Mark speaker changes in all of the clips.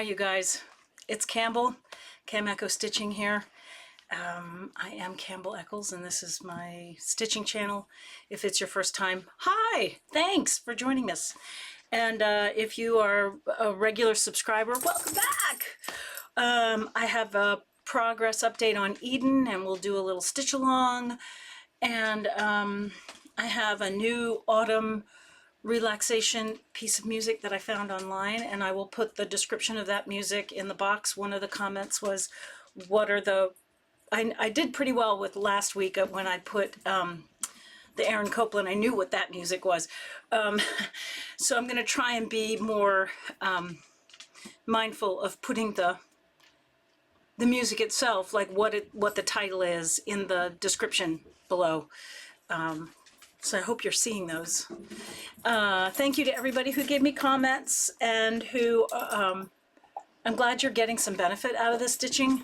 Speaker 1: Hi you guys, it's Campbell, Cam Echo Stitching here. I am Campbell Eccles and this is my stitching channel. If it's your first time, hi! Thanks for joining us. And if you are a regular subscriber, welcome back! I have a progress update on Eden and we'll do a little stitch along. And I have a new autumn relaxation piece of music that I found online, and I will put the description of that music in the box. One of the comments was, what are the... I did pretty well with last week when I put the Aaron Copland. I knew what that music was. So I'm going to try and be more mindful of putting the music itself, like what the title is, in the description below. So I hope you're seeing those. Thank you to everybody who gave me comments and who, I'm glad you're getting some benefit out of this stitching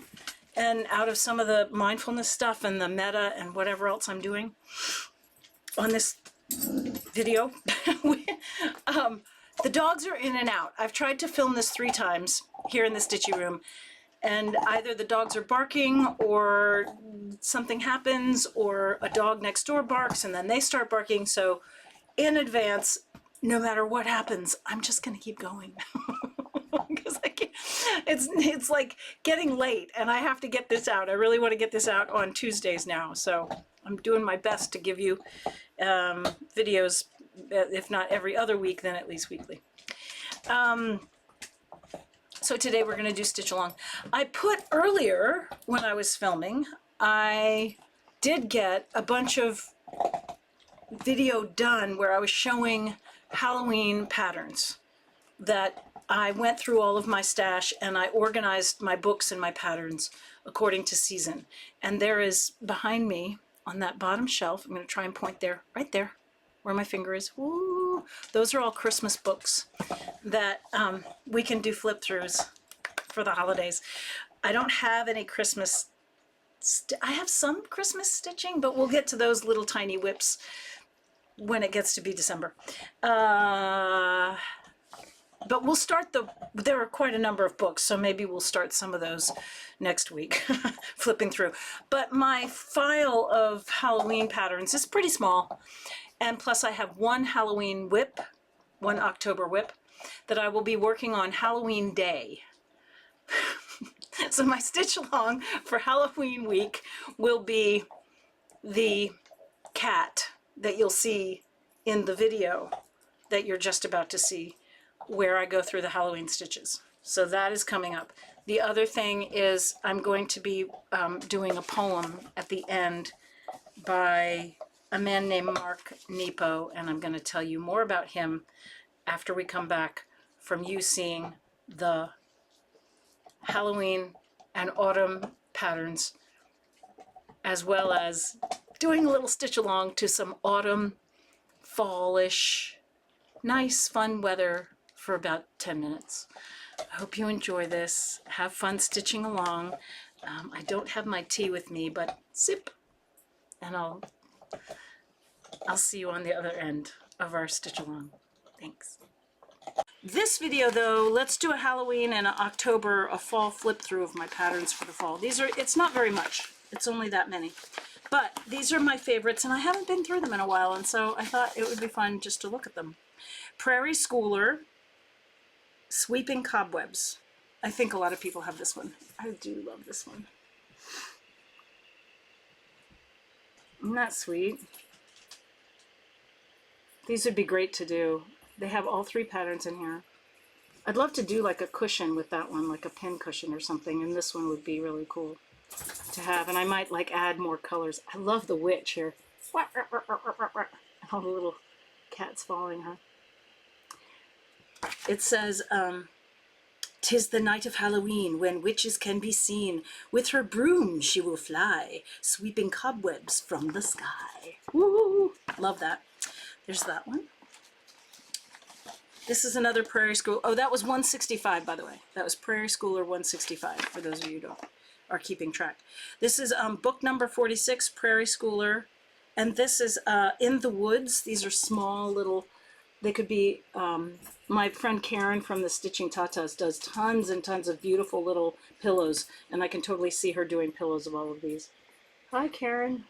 Speaker 1: and out of some of the mindfulness stuff and the meta and whatever else I'm doing on this video. The dogs are in and out. I've tried to film this 3 times here in the stitchy room, and either the dogs are barking or something happens or a dog next door barks and then they start barking. So in advance, no matter what happens, I'm just going to keep going. Because I can't, it's like getting late and I have to get this out. I really want to get this out on Tuesdays now. So I'm doing my best to give you videos, if not every other week, then at least weekly. So today we're going to do Stitch Along. I put earlier, when I was filming, I did get a bunch of video done where I was showing Halloween patterns that I went through all of my stash and I organized my books and my patterns according to season. And there is behind me on that bottom shelf, I'm going to try and point there, right there, where my finger is. Woo! Those are all Christmas books that we can do flip throughs for the holidays. I don't have any Christmas, I have some Christmas stitching, but we'll get to those little tiny whips when it gets to be December. But we'll start there are quite a number of books, so maybe we'll start some of those next week, flipping through. But my file of Halloween patterns is pretty small. And plus I have one Halloween whip, one October whip, that I will be working on Halloween Day. So my stitch along for Halloween week will be the cat that you'll see in the video that you're just about to see, where I go through the Halloween stitches. So that is coming up. The other thing is I'm going to be doing a poem at the end by a man named Mark Nepo, and I'm going to tell you more about him after we come back from you seeing the Halloween and autumn patterns, as well as doing a little stitch along to some autumn, fallish, nice, fun weather for about 10 minutes. I hope you enjoy this. Have fun stitching along. I don't have my tea with me, but zip, and I'll see you on the other end of our stitch along. Thanks. This video though, let's do a Halloween and a October, a fall flip through of my patterns for the fall. These are, it's not very much. It's only that many. But these are my favorites and I haven't been through them in a while, and so I thought it would be fun just to look at them. Prairie Schooler, Sweeping Cobwebs. I think a lot of people have this one. I do love this one. Isn't that sweet? These would be great to do. They have all 3 patterns in here. I'd love to do like a cushion with that one, like a pin cushion or something, and this one would be really cool to have. And I might like add more colors. I love the witch here. All the little cats following her. It says, 'tis the night of Halloween, when witches can be seen. With her broom she will fly, sweeping cobwebs from the sky. Woo! Love that. There's that one. This is another Prairie School. Oh, that was 165, by the way. That was Prairie Schooler 165, for those of you who are keeping track. This is book number 46, Prairie Schooler. And this is In the Woods. These are small little They could be, my friend Karen from the Stitching Tatas does tons and tons of beautiful little pillows, and I can totally see her doing pillows of all of these. Hi, Karen.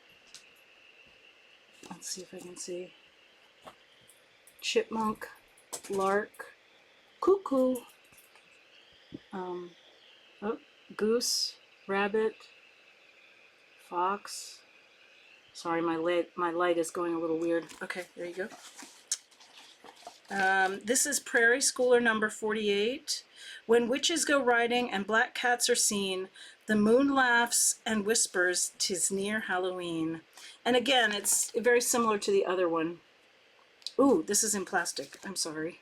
Speaker 1: Let's see if I can see. Chipmunk, lark, cuckoo, oh, goose, rabbit, fox. Sorry, my light is going a little weird. Okay, there you go. This is Prairie Schooler number 48. When witches go riding and black cats are seen, the moon laughs and whispers, 'tis near Halloween. And again, it's very similar to the other one. Ooh, this is in plastic. I'm sorry.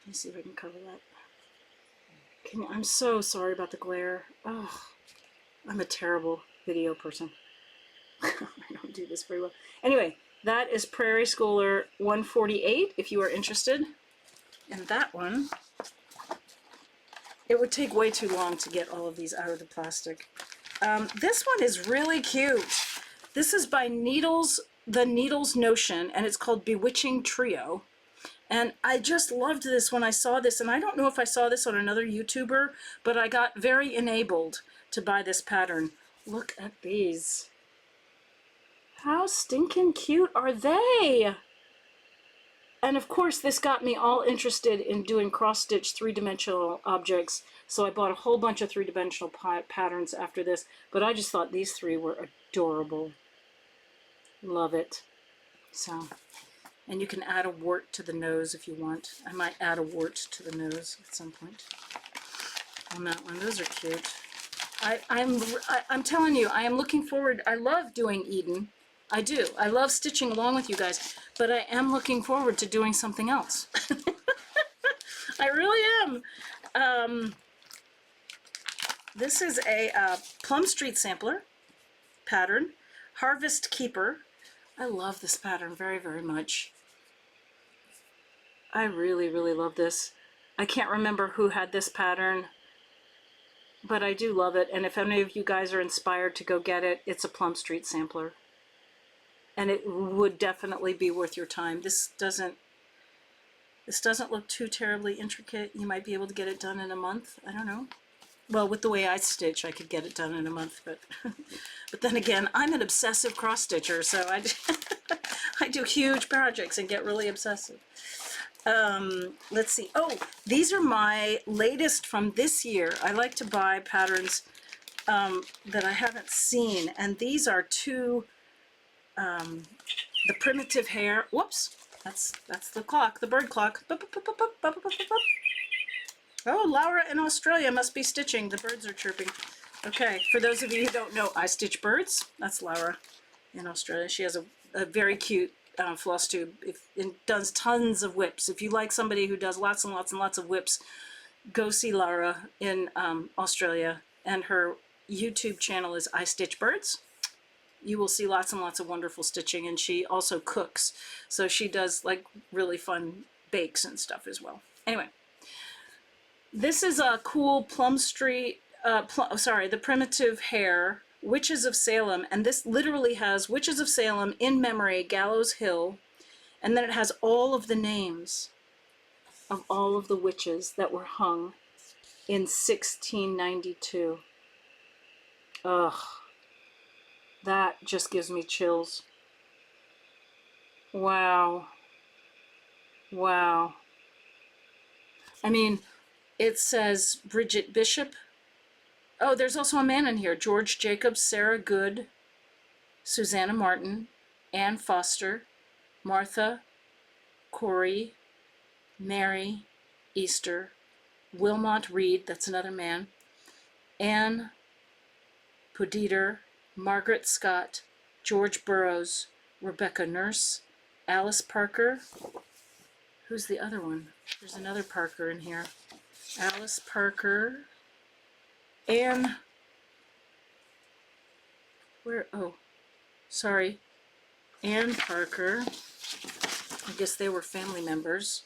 Speaker 1: Let me see if I can cover that. I'm so sorry about the glare. Oh, I'm a terrible video person. I don't do this very well. Anyway, that is Prairie Schooler 148, if you are interested. And that one, it would take way too long to get all of these out of the plastic. This one is really cute. This is by The Needles Notion, and it's called Bewitching Trio. And I just loved this when I saw this, and I don't know if I saw this on another YouTuber, but I got very enabled to buy this pattern. Look at these. How stinking cute are they? And of course, this got me all interested in doing cross-stitch three-dimensional objects, so I bought a whole bunch of three-dimensional patterns after this, but I just thought these three were adorable. Love it. So, and you can add a wart to the nose if you want. I might add a wart to the nose at some point on that one. Those are cute. I'm telling you, I am looking forward. I love doing Eden. I do. I love stitching along with you guys, but I am looking forward to doing something else. I really am. This is a Plum Street sampler pattern, Harvest Keeper. I love this pattern very, very much. I really, really love this. I can't remember who had this pattern, but I do love it. And if any of you guys are inspired to go get it, it's a Plum Street sampler. And it would definitely be worth your time. This doesn't look too terribly intricate. You might be able to get it done in a month. I don't know. Well, with the way I stitch, I could get it done in a month, but but then again, I'm an obsessive cross stitcher, so I do huge projects and get really obsessive. Let's see. Oh, these are my latest from this year. I like to buy patterns that I haven't seen, and these are two. The Primitive Hare. Whoops, that's the clock, the bird clock. Oh, Laura in Australia must be stitching. The birds are chirping. Okay, for those of you who don't know, I stitch birds. That's Laura in Australia. She has a very cute Flosstube. It does tons of whips. If you like somebody who does lots and lots and lots of whips, go see Laura in Australia. And her YouTube channel is I Stitch Birds. You will see lots and lots of wonderful stitching, and she also cooks. So she does like really fun bakes and stuff as well. Anyway. This is a cool Plum Street, the Primitive Hare, Witches of Salem, and this literally has Witches of Salem, In Memory, Gallows Hill, and then it has all of the names of all of the witches that were hung in 1692. Ugh, that just gives me chills. Wow. Wow. I mean, it says Bridget Bishop. Oh, there's also a man in here. George Jacobs, Sarah Good, Susanna Martin, Anne Foster, Martha, Corey, Mary, Easter, Wilmot Reed, that's another man, Anne Pudeter, Margaret Scott, George Burroughs, Rebecca Nurse, Alice Parker. Who's the other one? There's another Parker in here. Alice Parker, Anne, oh, sorry, Anne Parker, I guess they were family members.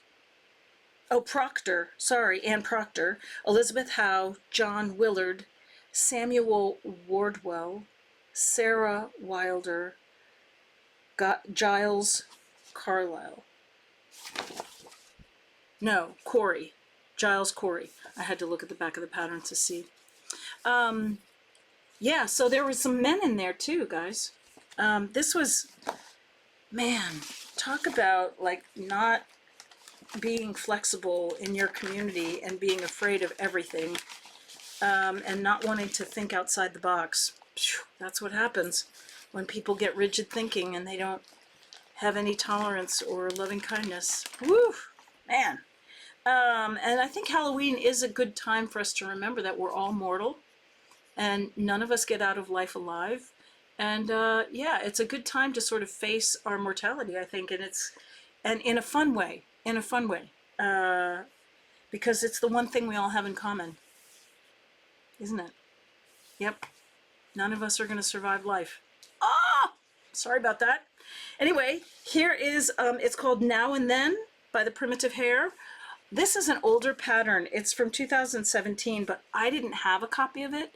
Speaker 1: Oh, Proctor, sorry, Anne Proctor, Elizabeth Howe, John Willard, Samuel Wardwell, Sarah Wilder, Giles Carlisle. No, Corey. Giles Corey. I had to look at the back of the pattern to see. Yeah, so there were some men in there too, guys. This was, man, talk about like not being flexible in your community and being afraid of everything, and not wanting to think outside the box. That's what happens when people get rigid thinking and they don't have any tolerance or loving kindness. Woo, man. And I think Halloween is a good time for us to remember that we're all mortal and none of us get out of life alive. And yeah, it's a good time to sort of face our mortality, I think, and in a fun way, because it's the one thing we all have in common, isn't it? Yep. None of us are going to survive life. Ah, sorry about that. Anyway, here is, it's called Now and Then by the Primitive Hare. This is an older pattern. It's from 2017, but I didn't have a copy of it.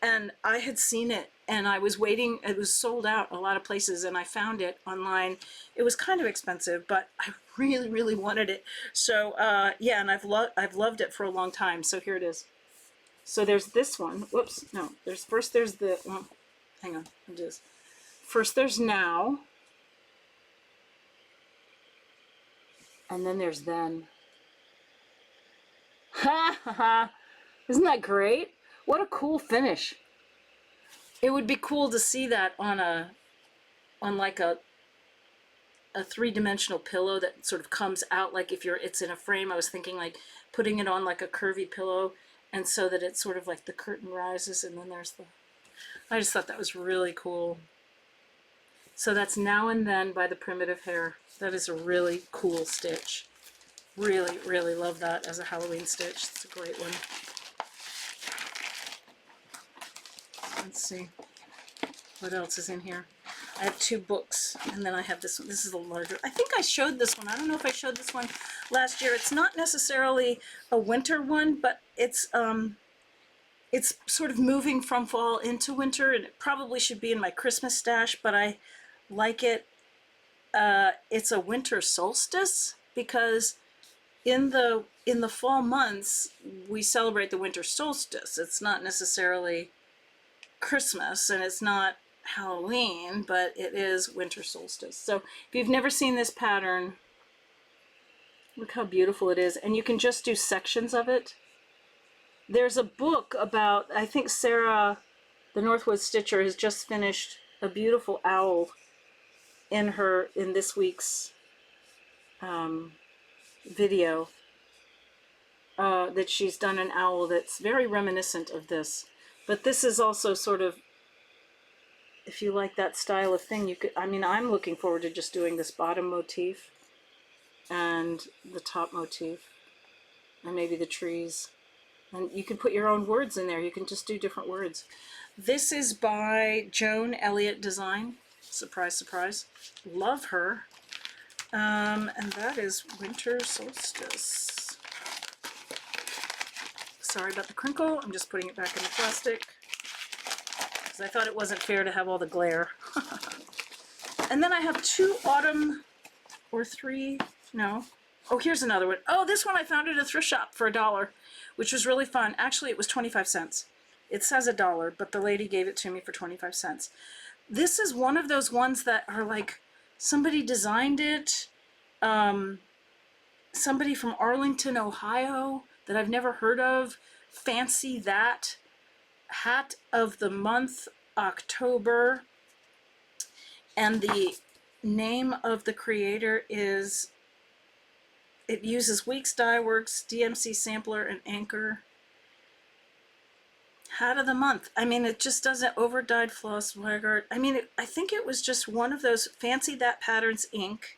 Speaker 1: And I had seen it and I was waiting. It was sold out a lot of places and I found it online. It was kind of expensive, but I really, really wanted it. So yeah, and I've loved it for a long time. So here it is. So there's this one. Whoops, no. There's the, well, hang on, I'll do this. First there's Now. And then there's Then. Ha ha ha. Isn't that great? What a cool finish. It would be cool to see that on like a three-dimensional pillow that sort of comes out, like if it's in a frame. I was thinking like putting it on like a curvy pillow, and so that it's sort of like the curtain rises and then there's the, I just thought that was really cool. So that's Now and Then by the Primitive Hare. That is a really cool stitch. Really, really love that as a Halloween stitch. It's a great one. Let's see what else is in here. I have two books, and then I have this one. This is a larger. I think I showed this one. I don't know if I showed this one last year. It's not necessarily a winter one, but it's sort of moving from fall into winter, and it probably should be in my Christmas stash, but I like it. It's a winter solstice because in the fall months we celebrate the winter solstice. It's not necessarily Christmas and it's not Halloween, but it is winter solstice. So if you've never seen this pattern, look how beautiful it is. And you can just do sections of it. There's a book about, I think Sarah, the Northwood Stitcher, has just finished a beautiful owl in this week's video that she's done an owl that's very reminiscent of this. But this is also sort of, if you like that style of thing, you could, I mean, I'm looking forward to just doing this bottom motif and the top motif and maybe the trees. And you can put your own words in there. You can just do different words. This is by Joan Elliot Design. Surprise, surprise. Love her. And that is Winter Solstice. Sorry about the crinkle. I'm just putting it back in the plastic because I thought it wasn't fair to have all the glare. And then I have two autumn, or three, no. Oh, here's another one. Oh, this one I found at a thrift shop for $1, which was really fun. Actually, it was 25 cents. It says $1, but the lady gave it to me for 25 cents. This is one of those ones that are like, somebody designed it, somebody from Arlington, Ohio, that I've never heard of. Fancy that. Hat of the month, October. And the name of the creator is, it uses Weeks Dye Works, DMC Sampler, and Anchor. Hat of the month. I mean, it just doesn't over-dyed floss Weigart. I mean, I think it was just one of those Fancy That Patterns ink.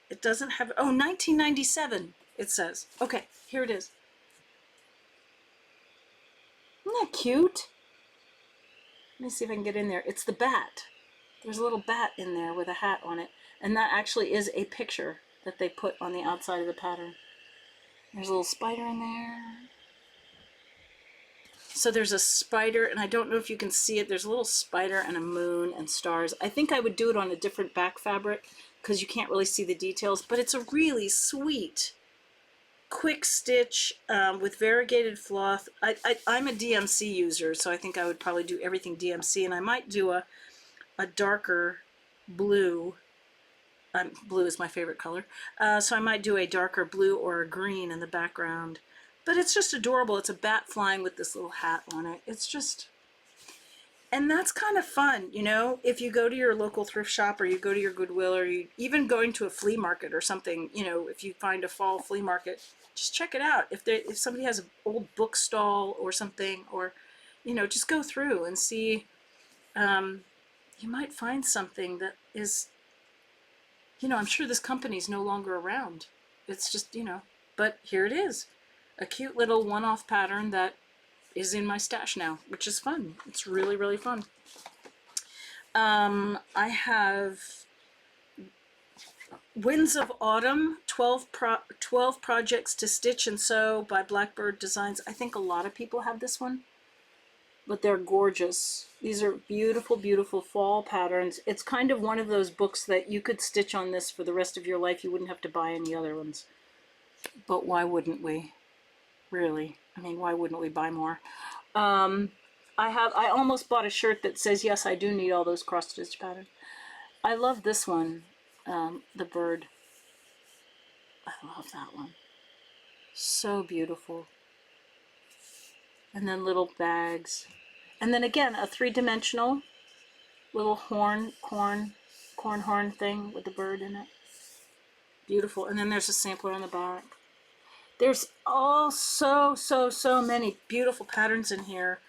Speaker 1: It doesn't have, oh, 1997, it says. Okay, here it is. Isn't that cute? Let me see if I can get in there. It's the bat. There's a little bat in there with a hat on it. And that actually is a picture that they put on the outside of the pattern. There's a little spider in there. So there's a spider, and I don't know if you can see it. There's a little spider and a moon and stars. I think I would do it on a different back fabric because you can't really see the details, but it's a really sweet, quick stitch with variegated floss. I'm a DMC user, so I think I would probably do everything DMC, and I might do a darker blue. Blue is my favorite color, so I might do a darker blue or a green in the background. But it's just adorable. It's a bat flying with this little hat on it. It's just, and that's kind of fun, you know, if you go to your local thrift shop or you go to your Goodwill or you even going to a flea market or something, you know, if you find a fall flea market, just check it out. If somebody has an old book stall or something, or, you know, just go through and see, you might find something that is, you know, I'm sure this company's no longer around. It's just, you know, but here it is. A cute little one-off pattern that is in my stash now, which is fun. It's really, really fun. I have Winds of Autumn, 12 projects to stitch and sew by Blackbird Designs. I think a lot of people have this one, but they're gorgeous. These are beautiful, beautiful fall patterns. It's kind of one of those books that you could stitch on this for the rest of your life. You wouldn't have to buy any other ones. But why wouldn't we? Really? I mean, why wouldn't we buy more? I almost bought a shirt that says, yes, I do need all those cross-stitch patterns. I love this one, the bird. I love that one. So beautiful. And then little bags. And then again, a three-dimensional little corn horn thing with the bird in it. Beautiful. And then there's a sampler on the back. There's so many beautiful patterns in here.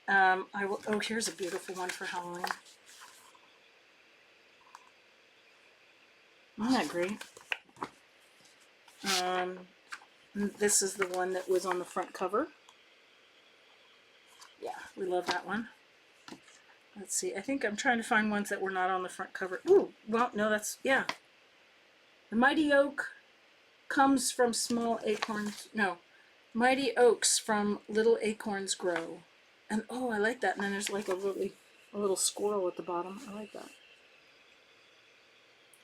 Speaker 1: Oh, here's a beautiful one for Halloween. Isn't that great? This is the one that was on the front cover. Yeah, we love that one. Let's see. I think I'm trying to find ones that were not on the front cover. Ooh, well, no, that's, yeah. The Mighty Oak comes from small acorns. No, mighty oaks from little acorns grow. And oh, I like that. And then there's like a little squirrel at the bottom. I like that.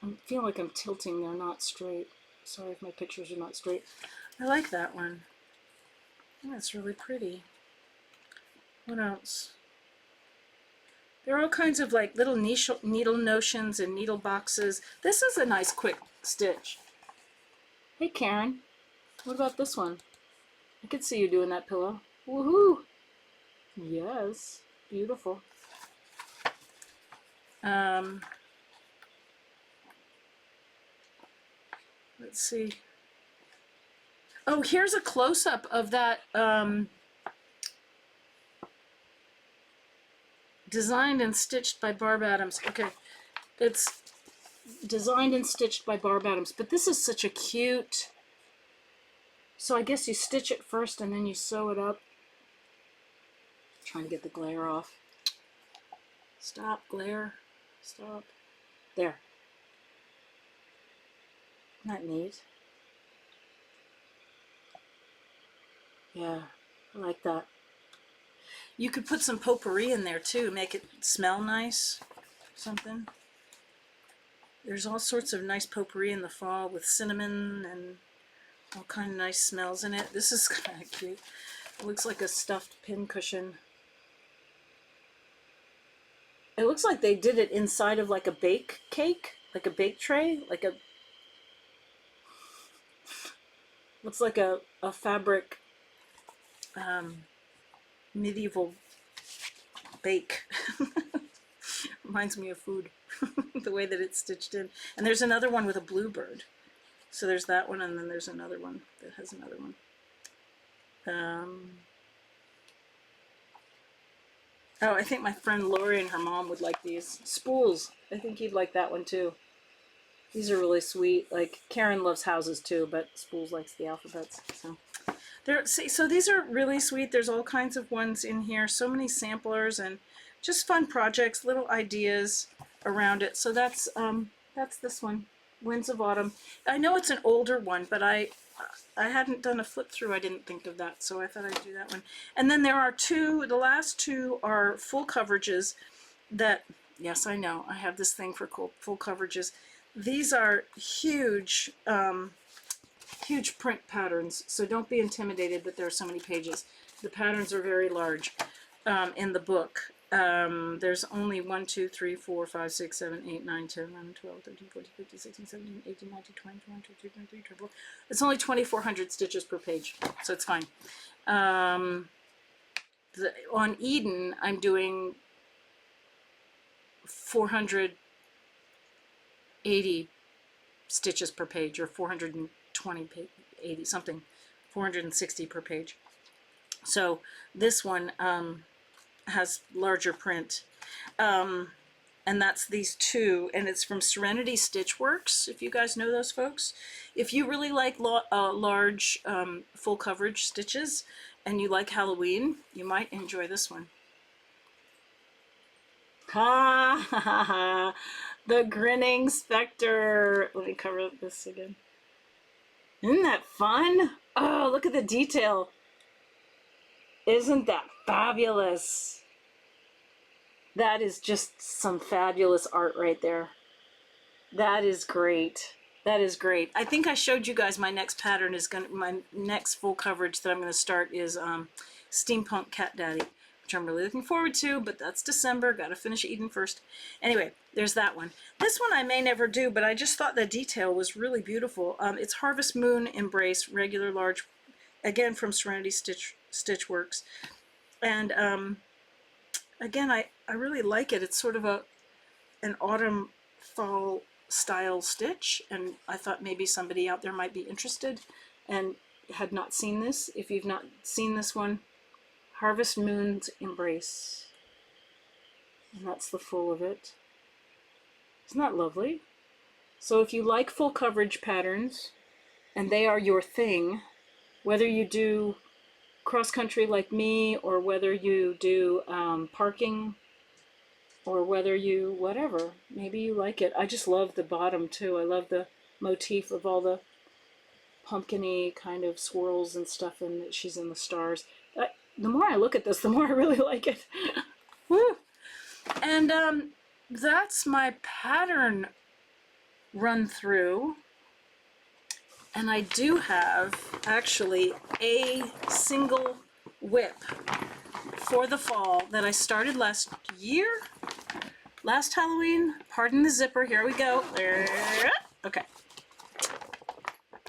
Speaker 1: I feel like I'm tilting. They're not straight. Sorry if my pictures are not straight. I like that one. That's really pretty. What else? There are all kinds of like little needle notions and needle boxes. This is a nice quick stitch. Hey Karen, what about this one? I could see you doing that pillow. Woohoo! Yes, beautiful. Let's see. Oh, here's a close-up of that designed and stitched by Barb Adams. Okay, it's designed and stitched by Barb Adams, but this is such a cute, so I guess you stitch it first and then you sew it up. Trying to get the glare off. Stop, glare. Stop. There. Isn't that neat? Yeah, I like that. You could put some potpourri in there too, make it smell nice, something. There's all sorts of nice potpourri in the fall with cinnamon and all kind of nice smells in it. This is kind of cute. It looks like a stuffed pin cushion. It looks like they did it inside of like a bake cake, like a bake tray, like a, looks like a fabric medieval bake. Reminds me of food, the way that it's stitched in. And there's another one with a bluebird. So there's that one, and then there's another one that has another one. Oh, I think my friend Lori and her mom would like these. Spools. I think you'd like that one too. These are really sweet. Like, Karen loves houses too, but Spools likes the alphabets. So these are really sweet. There's all kinds of ones in here. So many samplers and just fun projects, little ideas around it. So that's this one, Winds of Autumn. I know it's an older one, but I hadn't done a flip through. I didn't think of that, so I thought I'd do that one. And then there are two, the last two are full coverages that, yes, I know, I have this thing for full coverages. These are huge, huge print patterns, so don't be intimidated that there are so many pages. The patterns are very large in the book. There's only 1, 2, 3, 4, 5, 6, 7, 8, 9, 10, 11, 12, 13, 14, 15, 16, 17, 18, 19, 20, 21, 22, 23, 24. It's only 2,400 stitches per page, so it's fine. On Eden, I'm doing 480 stitches per page, or 420, 80 something, 460 per page. So this one has larger print, and that's these two, and it's from Serenity Stitchworks, if you guys know those folks. If you really like large full coverage stitches and you like Halloween, you might enjoy this one. Ha ha ha ha! The Grinning Specter. Let me cover up this again. Isn't that fun? Oh, look at the detail. Isn't that fabulous? That is just some fabulous art right there. That is great. That is great. I think I showed you guys my next pattern is my next full coverage that I'm gonna start is Steampunk Cat Daddy, which I'm really looking forward to, but that's December. Gotta finish Eden first. Anyway, there's that one. This one I may never do, but I just thought the detail was really beautiful. It's Harvest Moon Embrace, regular large, again from Serenity Stitchworks. And again, I really like it. It's sort of an autumn fall style stitch, and I thought maybe somebody out there might be interested and had not seen this. If you've not seen this one, Harvest Moon's Embrace, and that's the full of it. Isn't that lovely? So if you like full coverage patterns and they are your thing, whether you do cross country like me, or whether you do parking, or whether you whatever, maybe you like it. I just love the bottom too. I love the motif of all the pumpkin-y kind of swirls and stuff, and that she's in the stars. The more I look at this, the more I really like it. Woo! And that's my pattern run through. And I do have actually a single whip for the fall that I started last year, last Halloween. Pardon the zipper, here we go. Okay.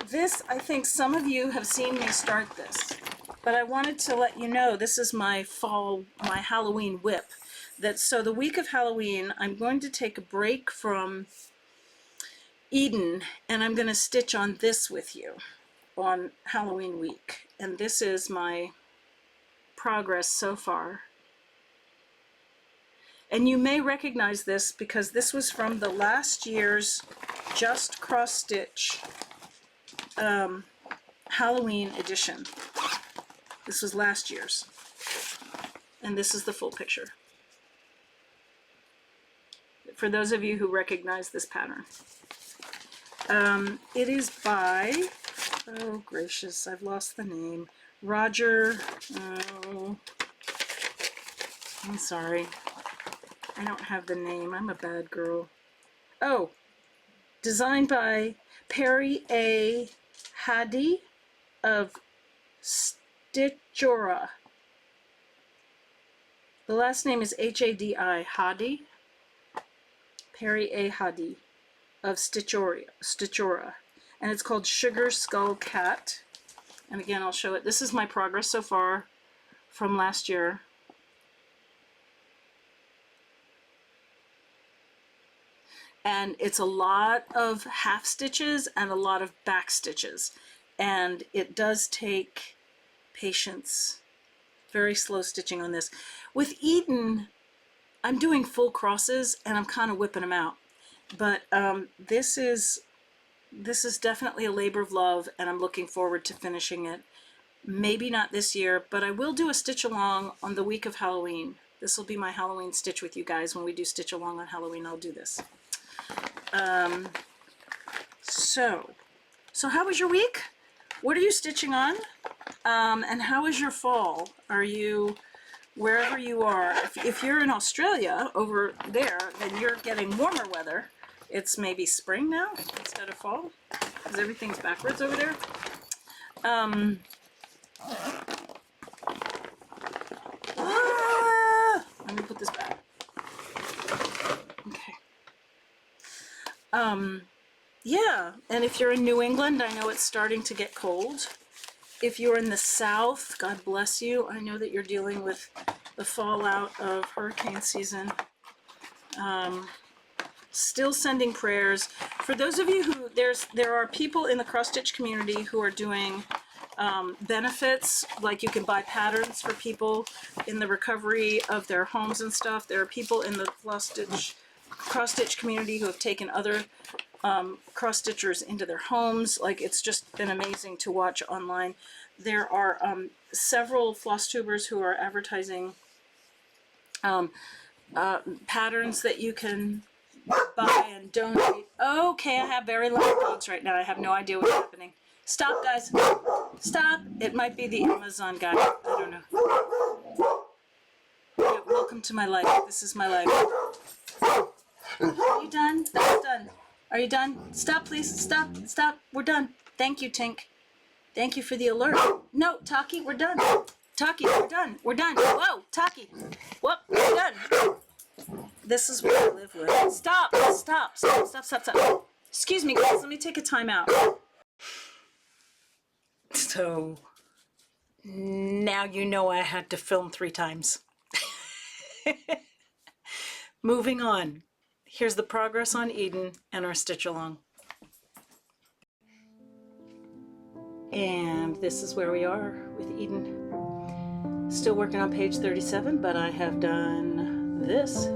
Speaker 1: This, I think some of you have seen me start this, but I wanted to let you know this is my fall, my Halloween whip. So the week of Halloween, I'm going to take a break from Eden, and I'm going to stitch on this with you on Halloween week. And this is my progress so far. And you may recognize this because this was from the last year's Just Cross Stitch Halloween edition. This was last year's. And this is the full picture. For those of you who recognize this pattern. It is by, oh gracious, I've lost the name. Roger, oh, I'm sorry. I don't have the name. I'm a bad girl. Oh, designed by Prairie A. Hadi of Stitchora. The last name is H-A-D-I, Hadi. Prairie A. Hadi of Stitchora. And it's called Sugar Skull Cat. And again, I'll show it. This is my progress so far from last year. And it's a lot of half stitches and a lot of back stitches. And it does take patience. Very slow stitching on this. With Eden, I'm doing full crosses and I'm kind of whipping them out. But this is definitely a labor of love, and I'm looking forward to finishing it. Maybe not this year, but I will do a stitch along on the week of Halloween. This will be my Halloween stitch with you guys. When we do stitch along on Halloween, I'll do this. So how was your week? What are you stitching on? And how is your fall? Are you, wherever you are, if you're in Australia over there, then you're getting warmer weather. it's maybe spring now instead of fall, because everything's backwards over there. Let me put this back. Okay. Yeah, and if you're in New England, I know it's starting to get cold. If you're in the South, God bless you. I know that you're dealing with the fallout of hurricane season. Still sending prayers. For those of you who, there are people in the cross-stitch community who are doing benefits, like you can buy patterns for people in the recovery of their homes and stuff. There are people in the cross-stitch community who have taken other cross-stitchers into their homes. Like, it's just been amazing to watch online. There are several floss tubers who are advertising patterns that you can buy and donate. Okay, I have very loud dogs right now. I have no idea what's happening. Stop, guys. Stop. It might be the Amazon guy. I don't know. Yeah, welcome to my life. This is my life. Are you done? That's done. Are you done? Stop, please. Stop. Stop. We're done. Thank you, Tink. Thank you for the alert. No, Taki, we're done. Taki, we're done. We're done. Whoa, Taki. Whoop, we're done. This is what I live with. Stop. Stop. Stop. Stop. Stop. Stop. Excuse me, guys. Let me take a time out. So now you know I had to film 3 times. Moving on. Here's the progress on Eden and our stitch along. And this is where we are with Eden. Still working on page 37, but I have done this.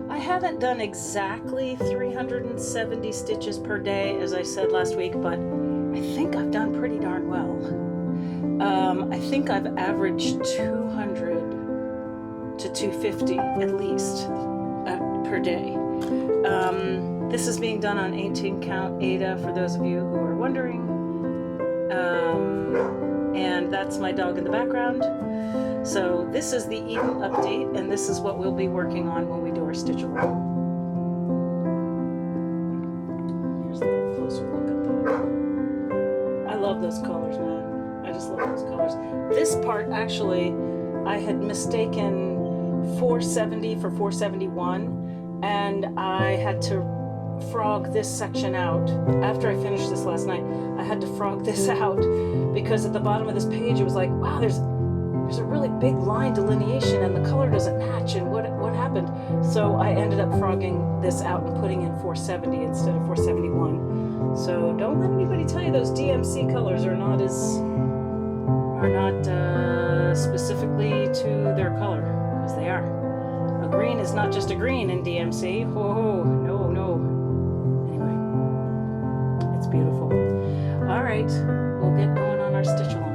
Speaker 1: I haven't done exactly 370 stitches per day, as I said last week, but I think I've done pretty darn well. I think I've averaged 200 to 250 at least per day. This is being done on 18 count Ada, for those of you who are wondering. And that's my dog in the background. So this is the Eden update, and this is what we'll be working on when we do our stitch along. Here's a little closer look at them. I love those colors, man. I just love those colors. This part, actually, I had mistaken 470 for 471, and I had to frog this section out. After I finished this last night, I had to frog this out because at the bottom of this page it was like, wow, there's a really big line delineation and the color doesn't match, and what happened? So I ended up frogging this out and putting in 470 instead of 471. So don't let anybody tell you those DMC colors are not specifically to their color, because they are. A green is not just a green in DMC. Oh, no, no. Anyway, it's beautiful. All right, we'll get going on our stitch along.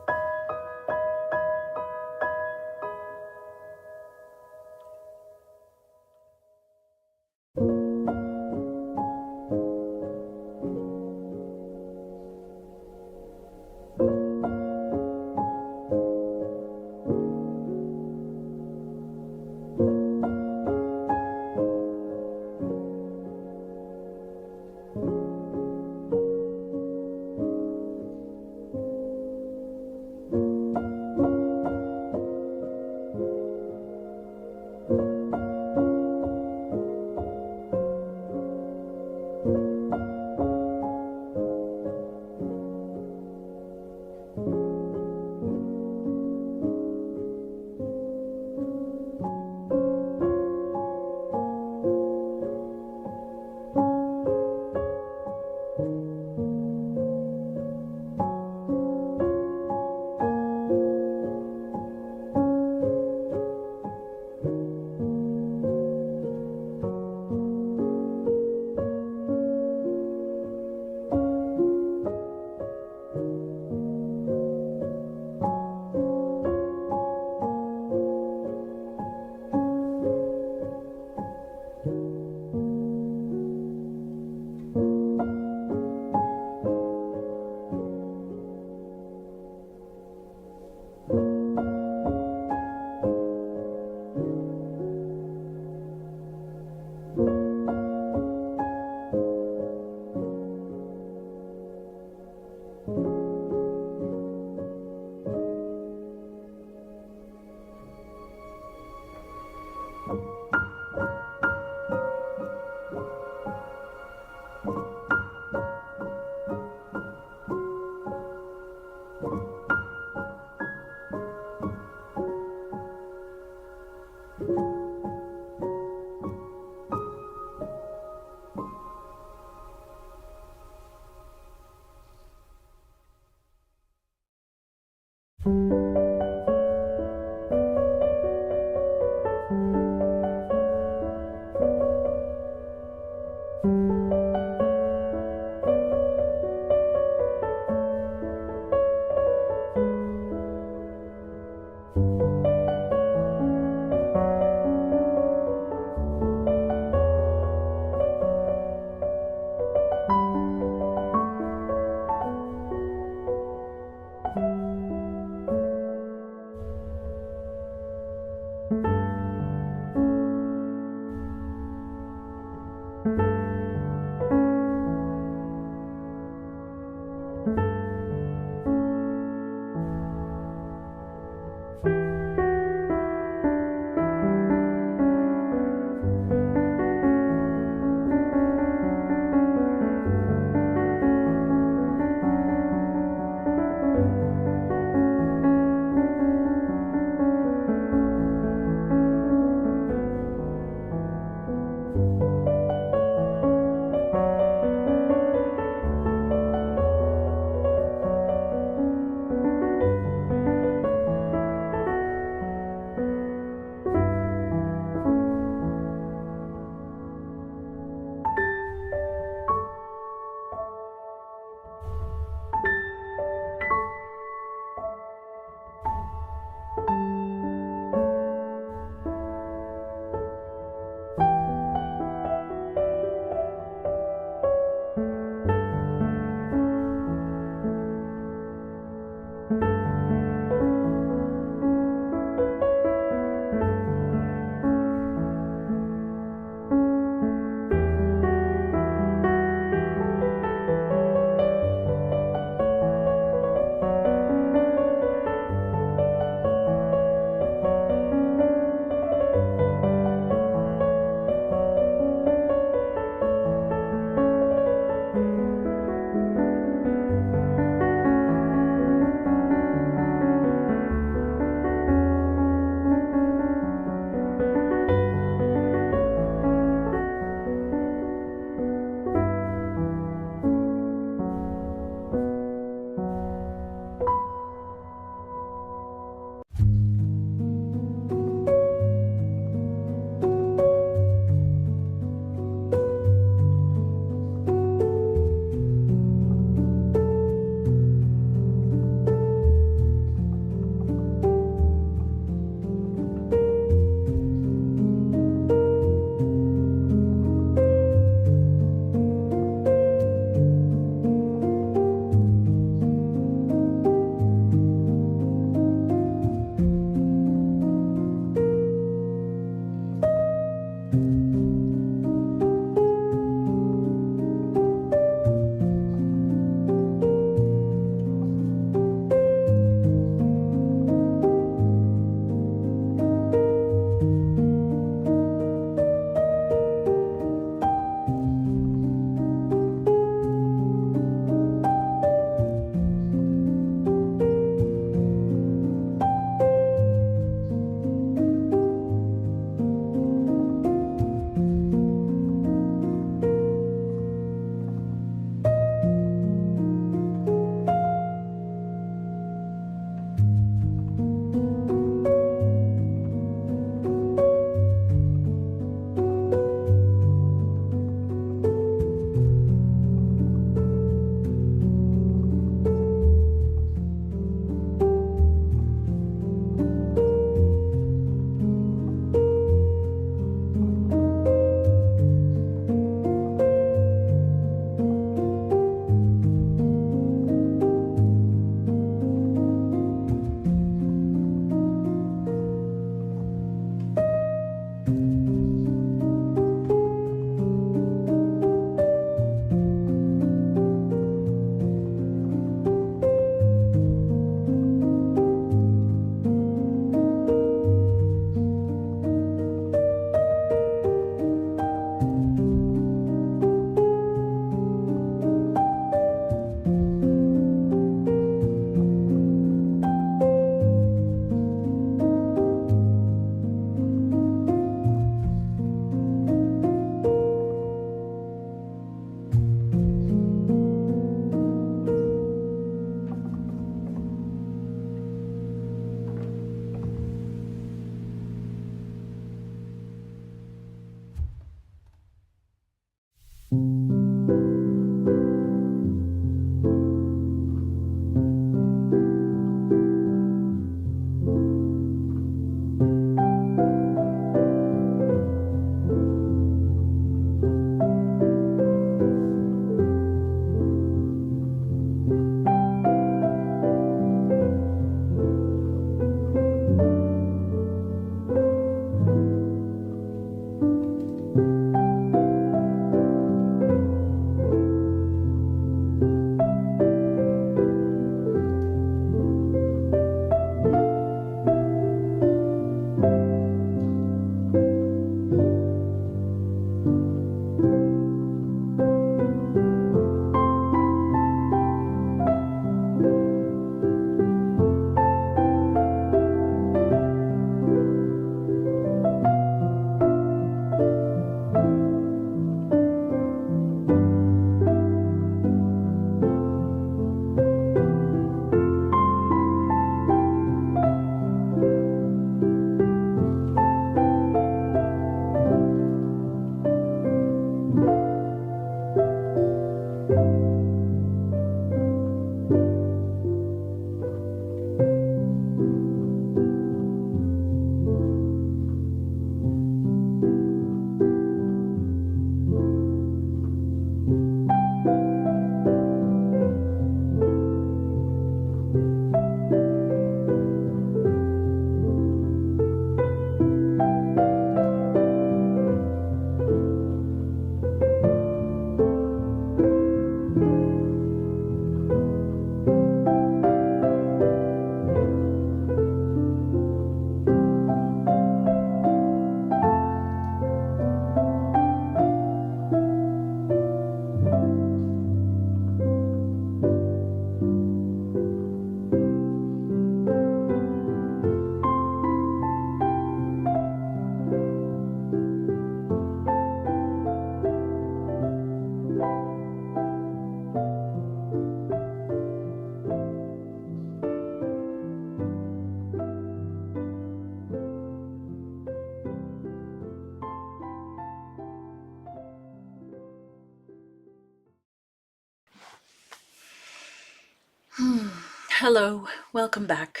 Speaker 1: Hello, welcome back.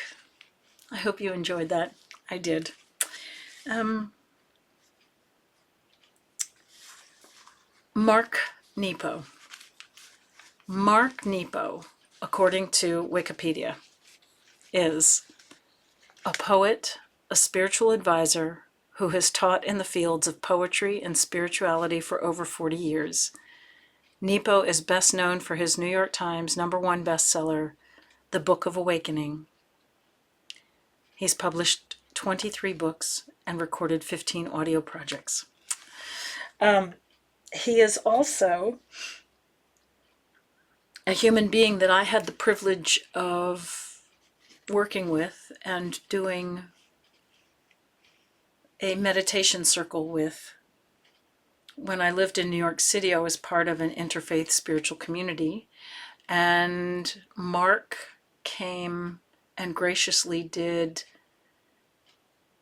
Speaker 1: I hope you enjoyed that. I did. Mark Nepo. Mark Nepo, according to Wikipedia, is a poet, a spiritual advisor who has taught in the fields of poetry and spirituality for over 40 years. Nepo is best known for his New York Times #1 bestseller, The Book of Awakening. He's published 23 books and recorded 15 audio projects. He is also a human being that I had the privilege of working with and doing a meditation circle with. When I lived in New York City, I was part of an interfaith spiritual community, and Mark came and graciously did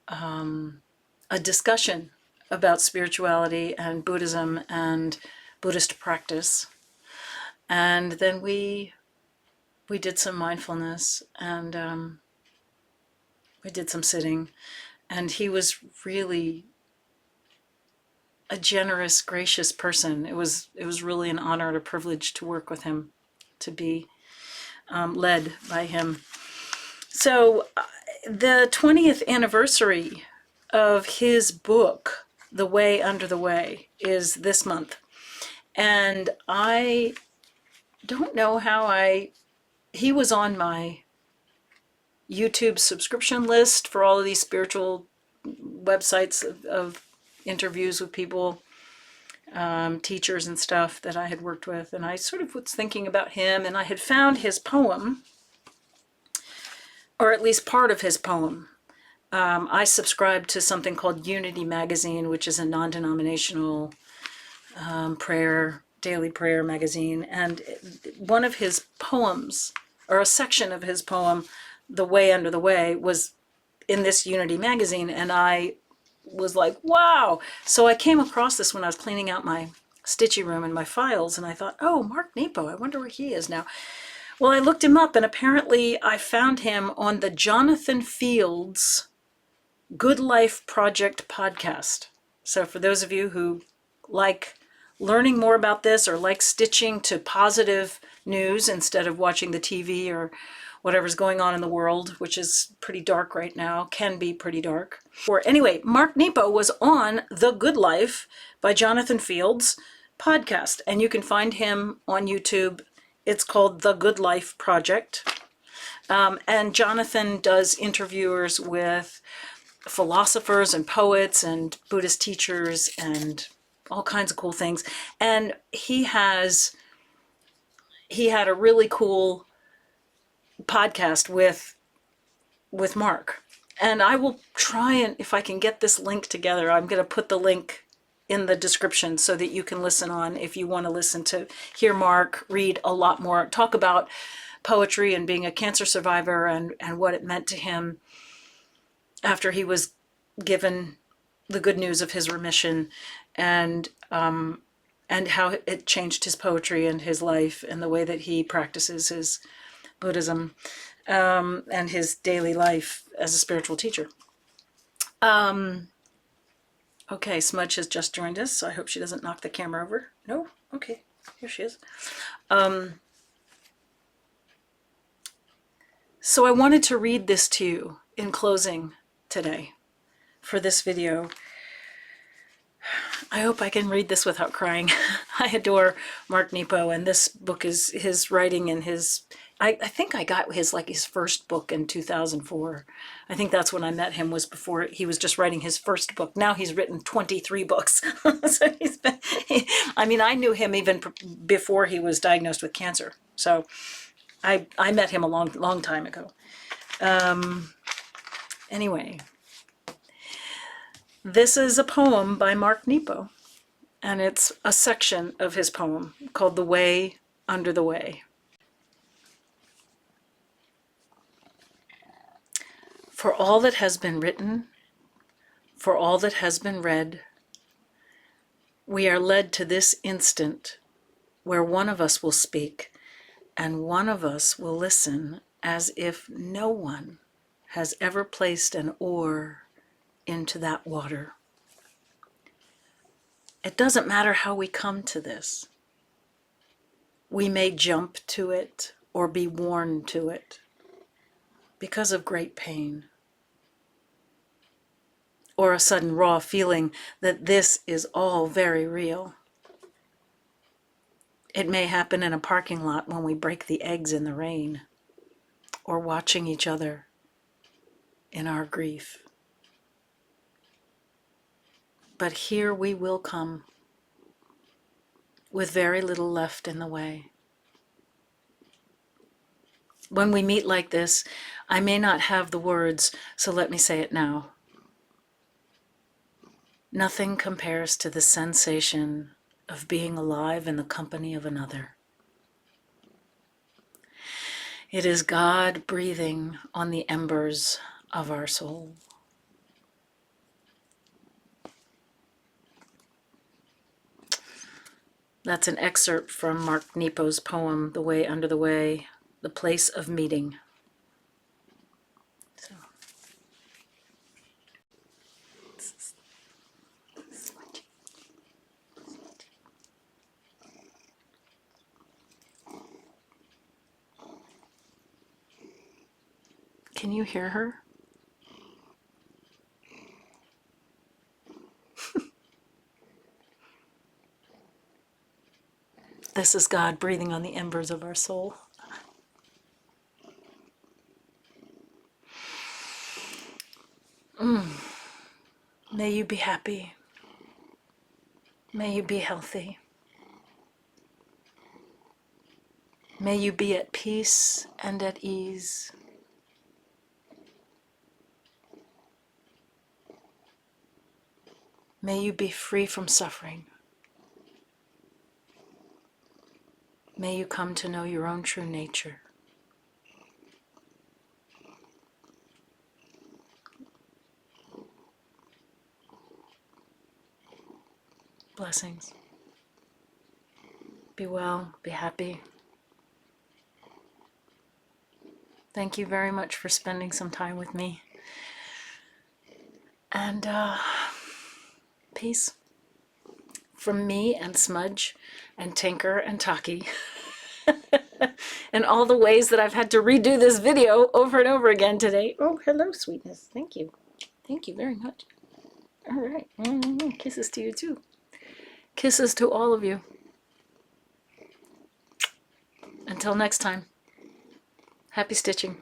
Speaker 1: a discussion about spirituality and Buddhism and Buddhist practice. And then we did some mindfulness, and we did some sitting, and he was really a generous, gracious person. It was really an honor and a privilege to work with him, to be led by him. So the 20th anniversary of his book, The Way Under the Way, is this month. And I don't know how he was on my YouTube subscription list for all of these spiritual websites of interviews with people, teachers and stuff that I had worked with. And I sort of was thinking about him, and I had found his poem, or at least part of his poem. I subscribe to something called Unity Magazine, which is a non-denominational daily prayer magazine. And one of his poems, or a section of his poem, The Way Under the Way, was in this Unity magazine, and I was like, wow. So I came across this when I was cleaning out my stitchy room and my files, and I thought, oh, Mark Nepo, I wonder where he is now. Well, I looked him up, and apparently I found him on the Jonathan Fields Good Life Project podcast. So for those of you who like learning more about this, or like stitching to positive news instead of watching the TV or whatever's going on in the world, which is pretty dark right now, can be pretty dark. Or anyway, Mark Nepo was on The Good Life by Jonathan Fields podcast, and you can find him on YouTube. It's called The Good Life Project. And Jonathan does interviewers with philosophers and poets and Buddhist teachers and all kinds of cool things. And he had a really cool podcast with Mark. And I will try, and if I can get this link together, I'm going to put the link in the description so that you can listen on if you want to listen to hear Mark read a lot more, talk about poetry and being a cancer survivor, and what it meant to him after he was given the good news of his remission, and how it changed his poetry and his life and the way that he practices his Buddhism, and his daily life as a spiritual teacher. Okay, Smudge has just joined us, so I hope she doesn't knock the camera over. No? Okay, here she is. So I wanted to read this to you in closing today for this video. I hope I can read this without crying. I adore Mark Nepo, and this book is his writing and his... I think I got his first book in 2004. I think that's when I met him, was before he was just writing his first book. Now he's written 23 books. So I knew him even before he was diagnosed with cancer. So I met him a long time ago. Anyway, this is a poem by Mark Nepo, and it's a section of his poem called The Way Under the Way. For all that has been written, for all that has been read, we are led to this instant where one of us will speak and one of us will listen as if no one has ever placed an oar into that water. It doesn't matter how we come to this. We may jump to it or be worn to it because of great pain, or a sudden raw feeling that this is all very real. It may happen in a parking lot when we break the eggs in the rain, or watching each other in our grief. But here we will come, with very little left in the way. When we meet like this, I may not have the words, so let me say it now. Nothing compares to the sensation of being alive in the company of another. It is God breathing on the embers of our soul. That's an excerpt from Mark Nepo's poem, The Way Under the Way, The Place of Meeting. So. Can you hear her? This is God breathing on the embers of our soul. May you be happy. May you be healthy. May you be at peace and at ease. May you be free from suffering. May you come to know your own true nature. Blessings. Be well, be happy. Thank you very much for spending some time with me. And peace. From me and Smudge and Tinker and Taki. And all the ways that I've had to redo this video over and over again today. Oh, hello, sweetness. Thank you. Thank you very much. All right. Kisses to you, too. Kisses to all of you. Until next time, happy stitching.